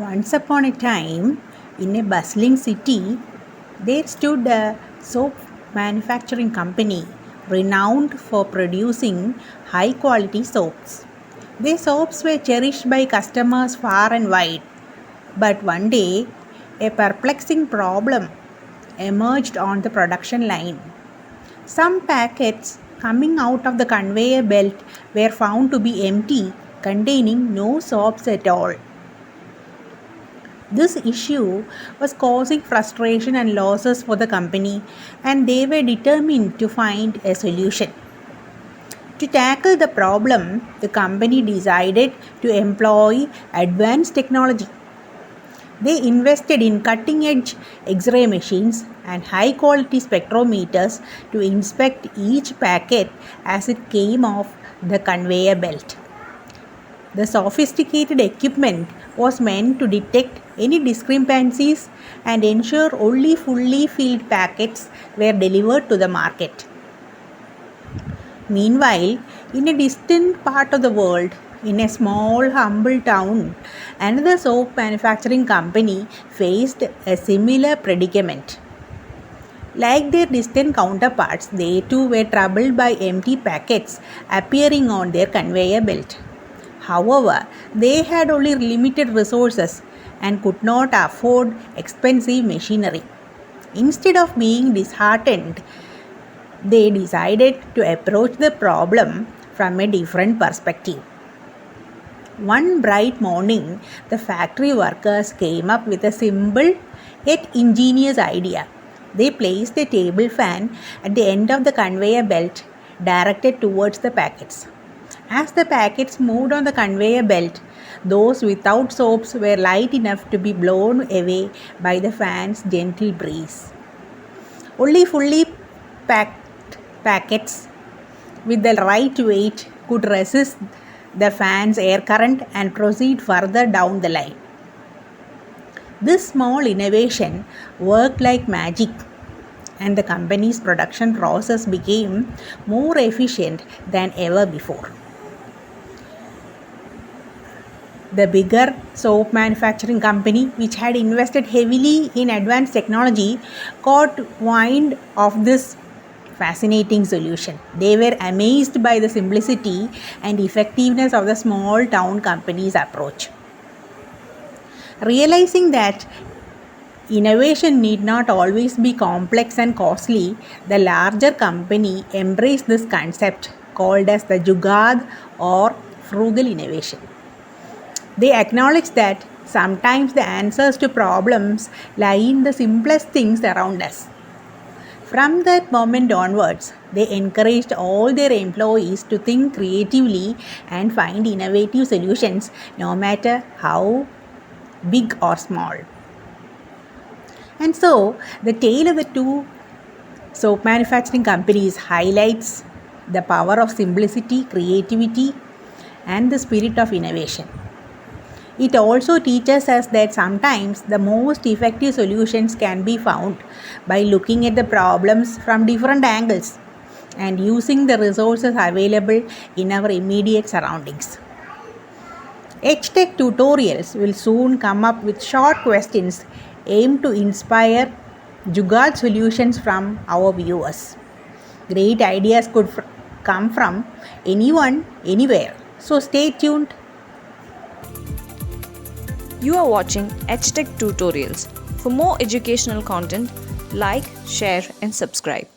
Once upon a time, in a bustling city, there stood a soap manufacturing company renowned for producing high quality soaps. Their soaps were cherished by customers far and wide. But one day, a perplexing problem emerged on the production line. Some packets coming out of the conveyor belt were found to be empty, containing no soaps at all. This issue was causing frustration and losses for the company, and they were determined to find a solution. To tackle the problem, the company decided to employ advanced technology. They invested in cutting edge X ray machines and high quality spectrometers to inspect each packet as it came off the conveyor belt. The sophisticated equipment was meant to detect any discrepancies and ensure only fully filled packets were delivered to the market. Meanwhile, in a distant part of the world, in a small, humble town, another soap manufacturing company faced a similar predicament. Like their distant counterparts, they too were troubled by empty packets appearing on their conveyor belt. However, they had only limited resources and could not afford expensive machinery. Instead of being disheartened, they decided to approach the problem from a different perspective. One bright morning, the factory workers came up with a simple yet ingenious idea. They placed a table fan at the end of the conveyor belt directed towards the packets. As the packets moved on the conveyor belt, those without soaps were light enough to be blown away by the fan's gentle breeze. Only fully packed packets with the right weight could resist the fan's air current and proceed further down the line. This small innovation worked like magic, and the company's production process became more efficient than ever before. The bigger soap manufacturing company, which had invested heavily in advanced technology, caught wind of this fascinating solution. They were amazed by the simplicity and effectiveness of the small town company's approach. Realizing that innovation need not always be complex and costly, the larger company embraced this concept called as the Jugaad or Frugal Innovation. They acknowledge that sometimes the answers to problems lie in the simplest things around us. From that moment onwards, they encouraged all their employees to think creatively and find innovative solutions, no matter how big or small. And so, the tale of the two soap manufacturing companies highlights the power of simplicity, creativity, and the spirit of innovation. It also teaches us that sometimes the most effective solutions can be found by looking at the problems from different angles and using the resources available in our immediate surroundings. EdTech tutorials will soon come up with short questions aimed to inspire Jugaad solutions from our viewers. Great ideas could come from anyone, anywhere. So stay tuned. You are watching EdTech Tutorials. For more educational content, like, share and subscribe.